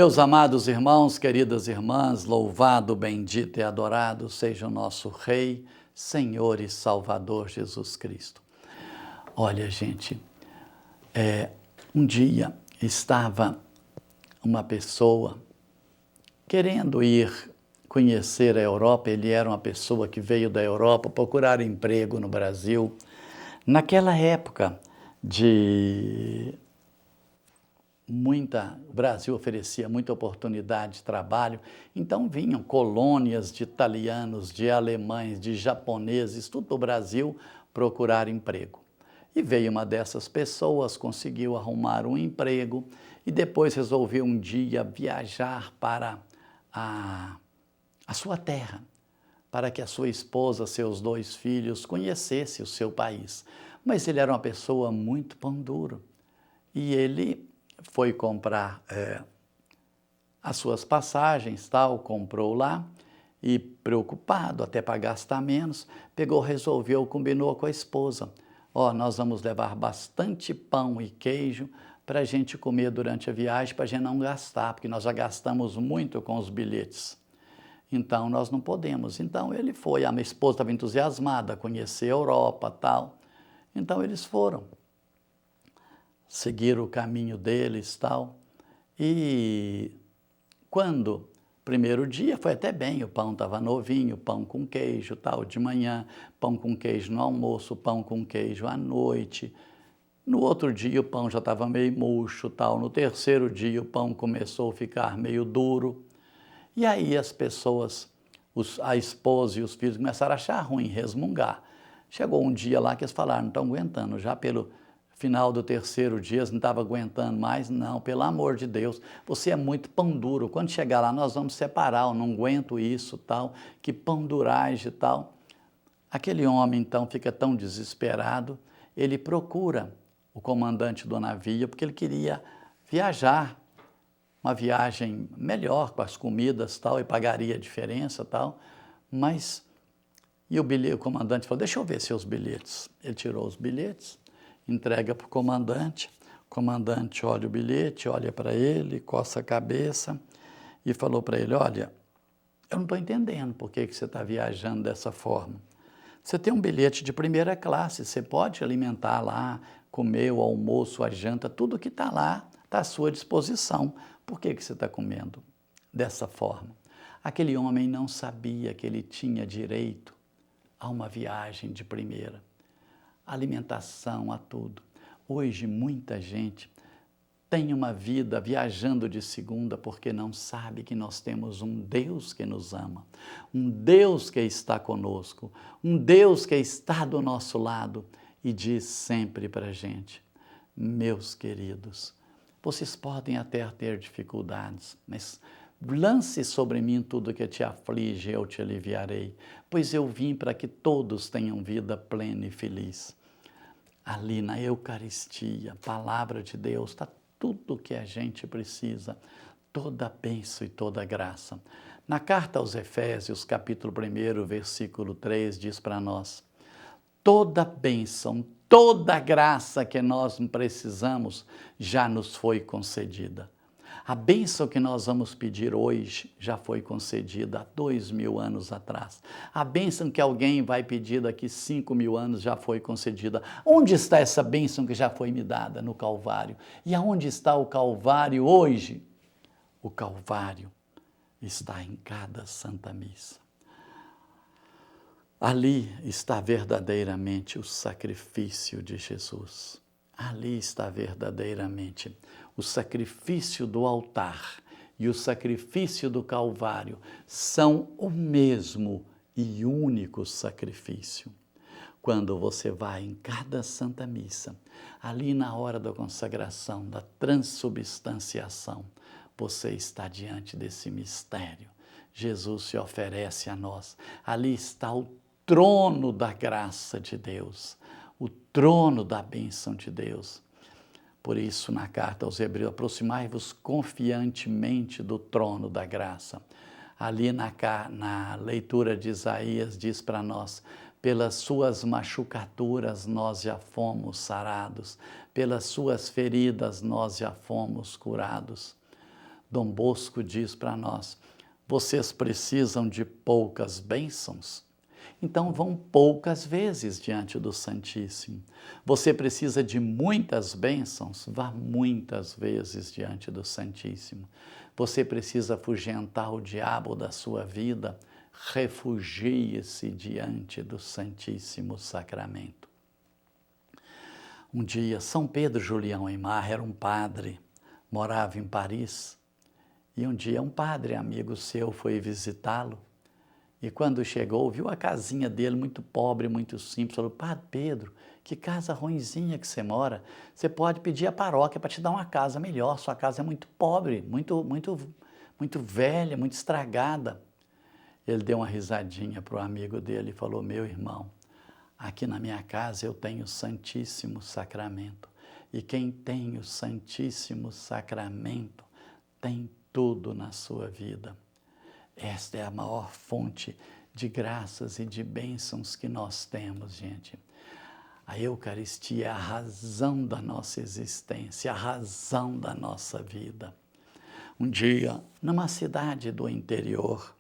Meus amados irmãos, queridas irmãs, louvado, bendito e adorado seja o nosso Rei, Senhor e Salvador Jesus Cristo. Olha, gente, um dia estava uma pessoa querendo ir conhecer a Europa. Ele era uma pessoa que veio da Europa procurar emprego no Brasil. Naquela época o Brasil oferecia muita oportunidade de trabalho, então vinham colônias de italianos, de alemães, de japoneses, tudo do Brasil procurar emprego. E veio uma dessas pessoas, conseguiu arrumar um emprego e depois resolveu um dia viajar para a sua terra, para que a sua esposa, seus 2 filhos, conhecessem o seu país. Mas ele era uma pessoa muito pão duro e ele foi comprar as suas passagens, comprou lá e, preocupado até para gastar menos, combinou com a esposa: nós vamos levar bastante pão e queijo para a gente comer durante a viagem, para a gente não gastar, porque nós já gastamos muito com os bilhetes. Então, nós não podemos. Então, ele foi. A minha esposa estava entusiasmada a conhecer a Europa, tal. Então, eles foram. Seguiram o caminho deles, tal. E quando, primeiro dia, foi até bem, o pão estava novinho, pão com queijo, tal, de manhã, pão com queijo no almoço, pão com queijo à noite. No outro dia, o pão já estava meio murcho, tal. No terceiro dia, o pão começou a ficar meio duro. E aí as pessoas, a esposa e os filhos começaram a achar ruim, resmungar. Chegou um dia lá que eles falaram: não estão aguentando, já pelo final do terceiro dia, eles não estavam aguentando mais. Não, pelo amor de Deus, você é muito pão duro, quando chegar lá nós vamos separar, eu não aguento isso, tal, que pão duragem, tal. Aquele homem então fica tão desesperado, ele procura o comandante do navio, porque ele queria viajar, uma viagem melhor, com as comidas, tal, e pagaria a diferença, tal, mas... E o comandante falou: deixa eu ver seus bilhetes. Ele tirou os bilhetes, entrega para o comandante olha o bilhete, olha para ele, coça a cabeça e falou para ele: olha, eu não estou entendendo por que você está viajando dessa forma. Você tem um bilhete de primeira classe, você pode alimentar lá, comer o almoço, a janta, tudo que está lá está à sua disposição. Por que você está comendo dessa forma? Aquele homem não sabia que ele tinha direito a uma viagem de primeira, alimentação, a tudo. Hoje muita gente tem uma vida viajando de segunda porque não sabe que nós temos um Deus que nos ama, um Deus que está conosco, um Deus que está do nosso lado e diz sempre para a gente: meus queridos, vocês podem até ter dificuldades, mas lance sobre mim tudo que te aflige, eu te aliviarei, pois eu vim para que todos tenham vida plena e feliz. Ali na Eucaristia, palavra de Deus, está tudo o que a gente precisa, toda bênção e toda graça. Na carta aos Efésios, capítulo 1, versículo 3, diz para nós: toda bênção, toda graça que nós precisamos já nos foi concedida. A bênção que nós vamos pedir hoje já foi concedida há 2000 anos atrás. A bênção que alguém vai pedir daqui 5000 anos já foi concedida. Onde está essa bênção que já foi me dada? No Calvário. E aonde está o Calvário hoje? O Calvário está em cada Santa Missa. Ali está verdadeiramente o sacrifício de Jesus. Ali está verdadeiramente o sacrifício do altar e o sacrifício do Calvário são o mesmo e único sacrifício. Quando você vai em cada Santa Missa, ali na hora da consagração, da transubstanciação, você está diante desse mistério. Jesus se oferece a nós. Ali está o trono da graça de Deus, o trono da bênção de Deus. Por isso, na carta aos Hebreus, aproximai-vos confiantemente do trono da graça. Ali na leitura de Isaías diz para nós: pelas suas machucaduras nós já fomos sarados, pelas suas feridas nós já fomos curados. Dom Bosco diz para nós: vocês precisam de poucas bênçãos? Então vão poucas vezes diante do Santíssimo. Você precisa de muitas bênçãos? Vá muitas vezes diante do Santíssimo. Você precisa afugentar o diabo da sua vida? Refugie-se diante do Santíssimo Sacramento. Um dia, São Pedro Julião Aimar era um padre, morava em Paris, e um dia um padre amigo seu foi visitá-lo, e quando chegou, viu a casinha dele muito pobre, muito simples, falou: Padre Pedro, que casa ruinzinha que você mora, você pode pedir à paróquia para te dar uma casa melhor, sua casa é muito pobre, muito velha, muito estragada. Ele deu uma risadinha para o amigo dele e falou: meu irmão, aqui na minha casa eu tenho o Santíssimo Sacramento, e quem tem o Santíssimo Sacramento tem tudo na sua vida. Esta é a maior fonte de graças e de bênçãos que nós temos, gente. A Eucaristia é a razão da nossa existência, a razão da nossa vida. Um dia, numa cidade do interior,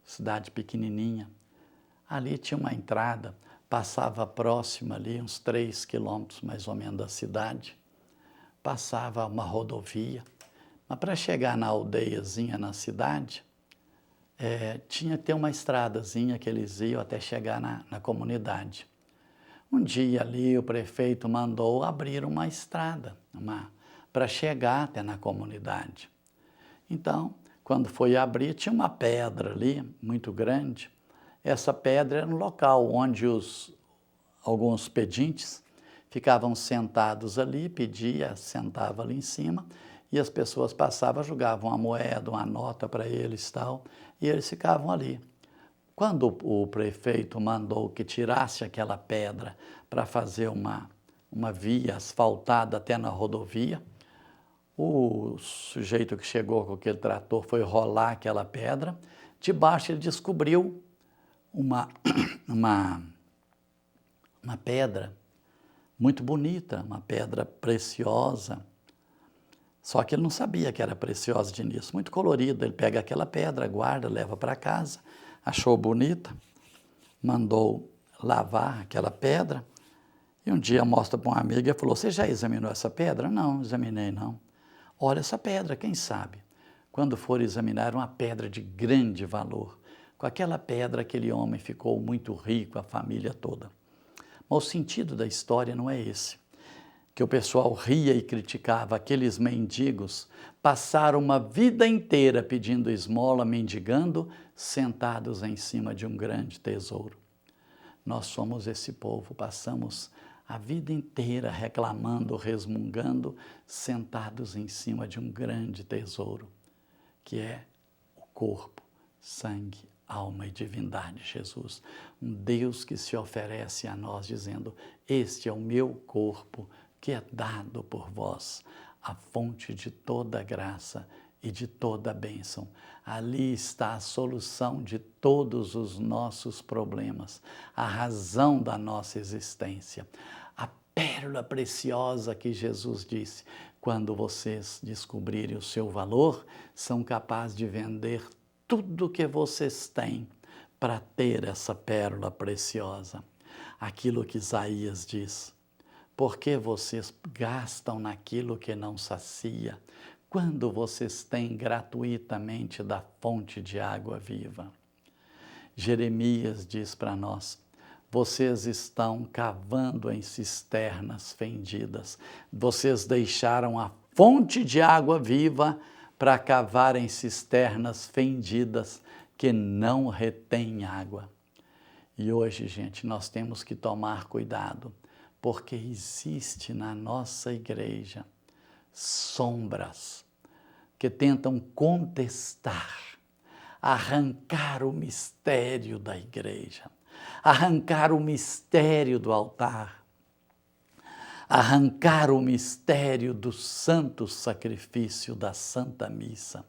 cidade pequenininha, ali tinha uma entrada, passava próximo ali, uns 3 quilômetros mais ou menos da cidade, passava uma rodovia, mas para chegar na aldeiazinha, na cidade, tinha que ter uma estradazinha que eles iam até chegar na comunidade. Um dia ali o prefeito mandou abrir uma estrada para chegar até na comunidade. Então, quando foi abrir, tinha uma pedra ali, muito grande. Essa pedra era um local onde alguns pedintes ficavam sentados ali, sentava ali em cima, e as pessoas passavam, jogavam uma moeda, uma nota para eles e eles ficavam ali. Quando o prefeito mandou que tirasse aquela pedra para fazer uma via asfaltada até na rodovia, o sujeito que chegou com aquele trator foi rolar aquela pedra, debaixo ele descobriu uma pedra muito bonita, uma pedra preciosa. Só que ele não sabia que era preciosa de início, muito colorida. Ele pega aquela pedra, guarda, leva para casa, achou bonita, mandou lavar aquela pedra, e um dia mostra para uma amiga e falou: você já examinou essa pedra? Não, examinei não. Olha essa pedra, quem sabe? Quando for examinar, uma pedra de grande valor. Com aquela pedra, aquele homem ficou muito rico, a família toda. Mas o sentido da história não é esse. Que o pessoal ria e criticava, aqueles mendigos passaram uma vida inteira pedindo esmola, mendigando, sentados em cima de um grande tesouro. Nós somos esse povo, passamos a vida inteira reclamando, resmungando, sentados em cima de um grande tesouro, que é o corpo, sangue, alma e divindade de Jesus. Um Deus que se oferece a nós dizendo: este é o meu corpo, que é dado por vós, a fonte de toda graça e de toda bênção. Ali está a solução de todos os nossos problemas, a razão da nossa existência, a pérola preciosa que Jesus disse: quando vocês descobrirem o seu valor, são capazes de vender tudo o que vocês têm para ter essa pérola preciosa. Aquilo que Isaías diz: por que vocês gastam naquilo que não sacia, quando vocês têm gratuitamente da fonte de água viva? Jeremias diz para nós: vocês estão cavando em cisternas fendidas, vocês deixaram a fonte de água viva para cavar em cisternas fendidas que não retêm água. E hoje, gente, nós temos que tomar cuidado, porque existe na nossa igreja sombras que tentam contestar, arrancar o mistério da igreja, arrancar o mistério do altar, arrancar o mistério do santo sacrifício da Santa Missa,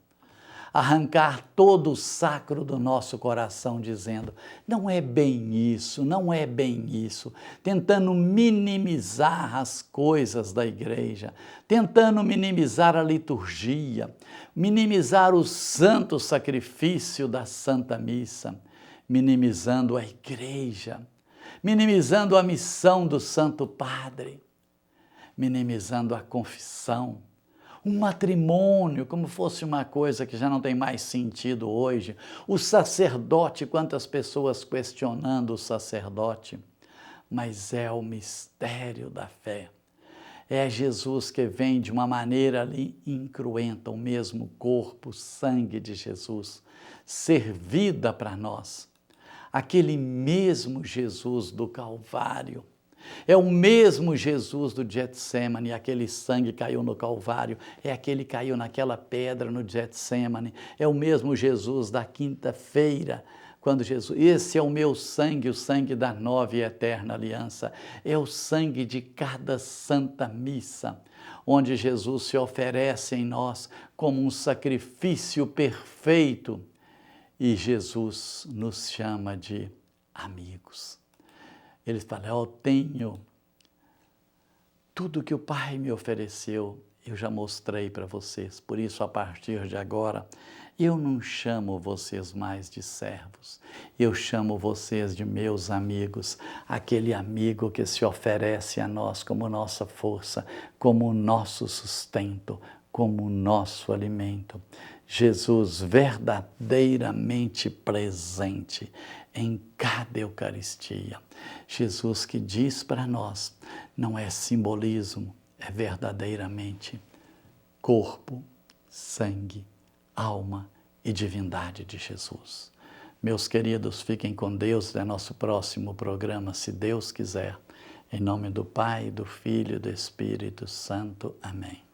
arrancar todo o sacro do nosso coração, dizendo, não é bem isso, não é bem isso, tentando minimizar as coisas da igreja, tentando minimizar a liturgia, minimizar o santo sacrifício da Santa Missa, minimizando a igreja, minimizando a missão do Santo Padre, minimizando a confissão, um matrimônio como fosse uma coisa que já não tem mais sentido hoje, o sacerdote, quantas pessoas questionando o sacerdote, mas é o mistério da fé. É Jesus que vem de uma maneira ali incruenta, o mesmo corpo, sangue de Jesus, servida para nós. Aquele mesmo Jesus do Calvário, é o mesmo Jesus do Getsemane, aquele sangue caiu no Calvário, é aquele que caiu naquela pedra no Getsemane, é o mesmo Jesus da quinta-feira, quando Jesus, esse é o meu sangue, o sangue da nova e eterna aliança, é o sangue de cada santa missa, onde Jesus se oferece em nós como um sacrifício perfeito, e Jesus nos chama de amigos. Ele fala, eu tenho tudo que o Pai me ofereceu, eu já mostrei para vocês. Por isso, a partir de agora, eu não chamo vocês mais de servos, eu chamo vocês de meus amigos, aquele amigo que se oferece a nós como nossa força, como nosso sustento, como nosso alimento. Jesus verdadeiramente presente em cada Eucaristia. Jesus que diz para nós, não é simbolismo, é verdadeiramente corpo, sangue, alma e divindade de Jesus. Meus queridos, fiquem com Deus, é nosso próximo programa, se Deus quiser. Em nome do Pai, do Filho e do Espírito Santo. Amém.